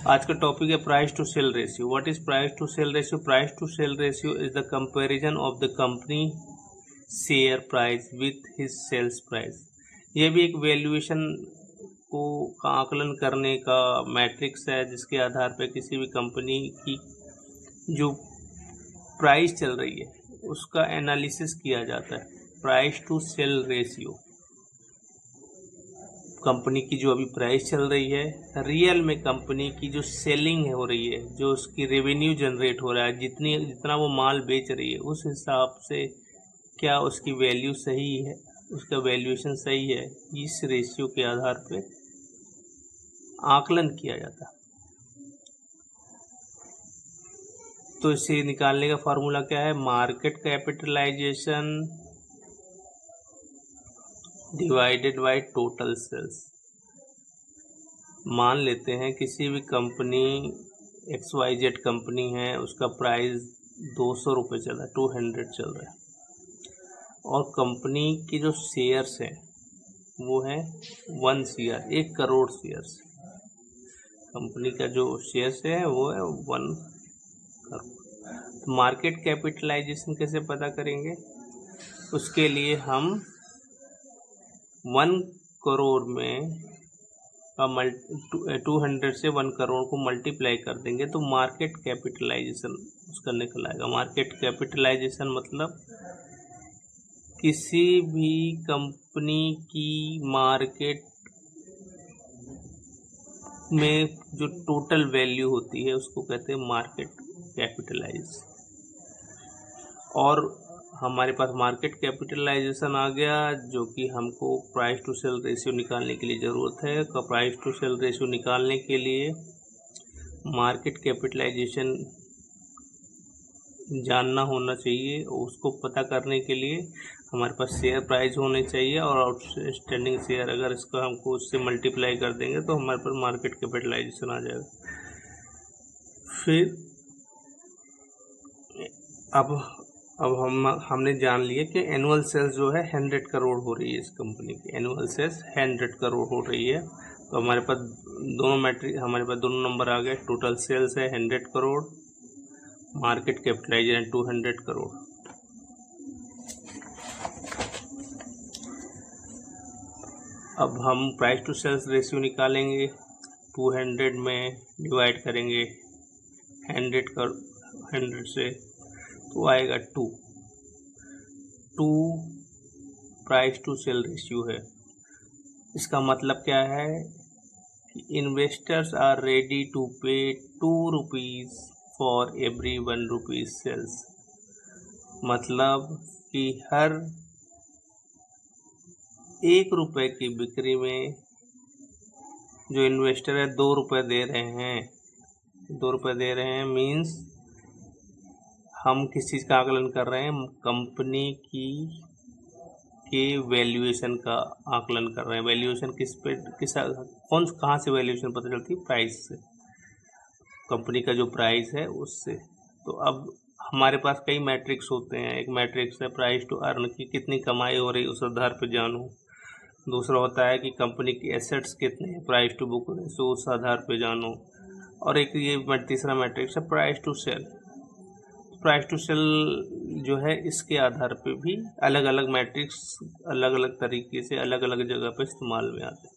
आज का टॉपिक है price to sell ratio. What is price to sell ratio? Price to sell ratio is the comparison of the company share price with his sales price. यह भी एक valuation को का आकलन करने का मैट्रिक्स है, जिसके आधार पर किसी भी कंपनी की जो प्राइस चल रही है उसका एनालिसिस किया जाता है। Price to sell ratio, company की जो अभी प्राइस चल रही है, रियल में कंपनी की जो सेलिंग हो रही है, जो उसकी रेवेन्यू जनरेट हो रहा है, जितना वो माल बेच रही है, उस हिसाब से क्या उसकी वैल्यू सही है, उसका वैल्यूएशन सही है, इस रेशियो के आधार पे आकलन किया जाता है। तो इसे निकालने का फॉर्मूला क्या है? Market capitalization divided by total sales. मान लेते हैं किसी भी कंपनी XYZ कंपनी है, उसका प्राइस 200 रुपये चल रहा है, 200 चल रहा है, और कंपनी की जो शेयर्स हैं वो है 1 CR, 1 करोड़ शेयर्स। कंपनी का जो शेयर्स है वो है 1 करोड़। तो मार्केट कैपिटलाइजेशन कैसे पता करेंगे? उसके लिए हम 1 करोड़ में 200 से 1 करोड़ को मल्टीप्लाई कर देंगे तो मार्केट कैपिटलाइजेशन उसका निकल आएगा। मार्केट कैपिटलाइजेशन मतलब किसी भी कंपनी की मार्केट में जो टोटल वैल्यू होती है उसको कहते हैं मार्केट कैपिटलाइज। और हमारे पास मार्केट कैपिटलाइजेशन आ गया, जो कि हमको प्राइस टू सेल रेशियो निकालने के लिए ज़रूरत है। तो प्राइस टू सेल रेशियो निकालने के लिए मार्केट कैपिटलाइजेशन जानना होना चाहिए। उसको पता करने के लिए हमारे पास शेयर प्राइस होने चाहिए, और आउटस्टैंडिंग शेयर अगर इसको हमको उससे मल्टीप्लाई कर देंगे तो हमारे पास मार्केट कैपिटलाइजेशन आ जाएगा। फिर अब हमने जान लिया कि एनुअल सेल्स जो है 100 करोड़ हो रही है, इस कंपनी की एनुअल सेल्स 100 करोड़ हो रही है। तो हमारे पास दोनों नंबर आ गए। टोटल सेल्स है 100 करोड़, मार्केट कैपिटलाइजेशन 200 करोड़। अब हम प्राइस टू सेल्स रेशियो निकालेंगे। 200 में डिवाइड करेंगे 100 से, तो आएगा 2 प्राइस टू सेल रेशियो है। इसका मतलब क्या है कि investors are ready to pay 2 rupees for every 1 rupees sales. मतलब कि हर 1 रुपये की बिक्री में जो इन्वेस्टर है 2 रुपये दे रहे हैं। 2 रुपये दे रहे हैं मीन्स हम किस चीज़ का आकलन कर रहे हैं? कंपनी के वैल्यूएशन का आकलन कर रहे हैं। वैल्यूएशन कहाँ से वैल्यूएशन पता चलती है? प्राइस से, कंपनी का जो प्राइस है उससे। तो अब हमारे पास कई मैट्रिक्स होते हैं। एक मैट्रिक्स है प्राइस टू अर्न, की कितनी कमाई हो रही उस आधार पर जानो। दूसरा होता है कि कंपनी की एसेट्स कितने हैं, प्राइस टू बुक रेशियो, उस आधार पर जानो। और एक ये तीसरा मैट्रिक्स है price to sell. Price to sell जो है इसके आधार पे भी अलग अलग मैट्रिक्स अलग अलग तरीके से अलग अलग जगह पे इस्तेमाल में आते हैं।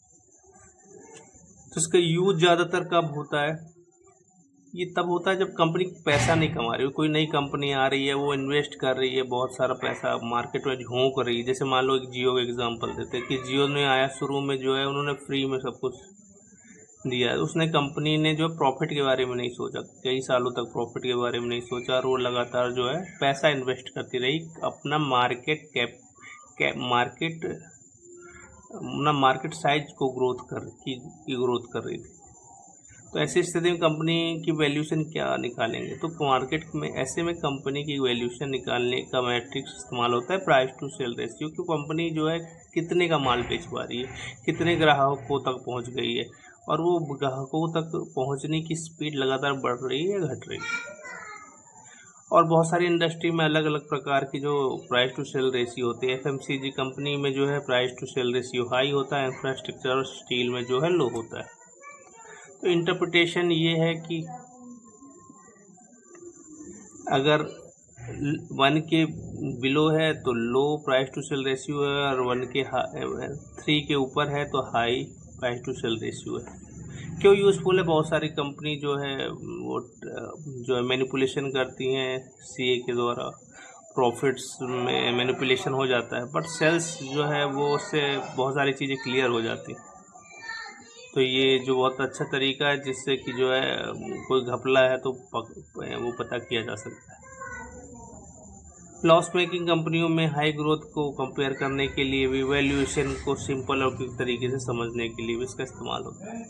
तो इसका यूज ज़्यादातर कब होता है? ये तब होता है जब कंपनी पैसा नहीं कमा रही हो। कोई नई कंपनी आ रही है, वो इन्वेस्ट कर रही है बहुत सारा पैसा, मार्केट में झोंक रही है। जैसे मान लो एक जियो का एग्जांपल देते हैं कि जियो ने आया, शुरू में जो है उन्होंने फ्री में सब कुछ दिया है। उसने कंपनी ने जो प्रॉफिट के बारे में नहीं सोचा, कई सालों तक प्रॉफिट के बारे में नहीं सोचा, और वो लगातार जो है पैसा इन्वेस्ट करती रही, अपना मार्केट साइज को ग्रोथ कर रही थी। तो ऐसी स्थिति में कंपनी की वैल्यूएशन क्या निकालेंगे? तो मार्केट में ऐसे में कंपनी की वैल्यूएशन निकालने का मैट्रिक्स इस्तेमाल होता है प्राइस टू सेल रेशियो। कि कंपनी जो है कितने का माल बेच पा रही है, कितने ग्राहकों तक पहुंच गई है, और वो ग्राहकों तक पहुंचने की स्पीड लगातार बढ़ रही है या घट रही है। और बहुत सारी इंडस्ट्री में अलग अलग प्रकार की जो प्राइस टू सेल रेशियो होती है। FMCG कंपनी में जो है price to sell ratio high होता है, इंफ्रास्ट्रक्चर और स्टील में जो है लो होता है। तो इंटरप्रिटेशन ये है कि अगर 1 के बिलो है तो low price to sell ratio है, और 1 के 3 के ऊपर है तो high price to sell ratio है। क्यों यूज़फुल है? बहुत सारी कंपनी जो है वो जो है मैनिपुलेशन करती हैं सीए के द्वारा, प्रॉफिट्स में मैनिपुलेशन हो जाता है, बट सेल्स जो है वो उससे बहुत सारी चीज़ें क्लियर हो जाती हैं। तो ये जो बहुत अच्छा तरीका है जिससे कि जो है कोई घपला है तो वो पता किया जा सकता है। लॉस मेकिंग कंपनियों में हाई ग्रोथ को कंपेयर करने के लिए भी वैल्यूएशन को सिंपल और क्विक तरीके से समझने के लिए भी इसका इस्तेमाल होता है।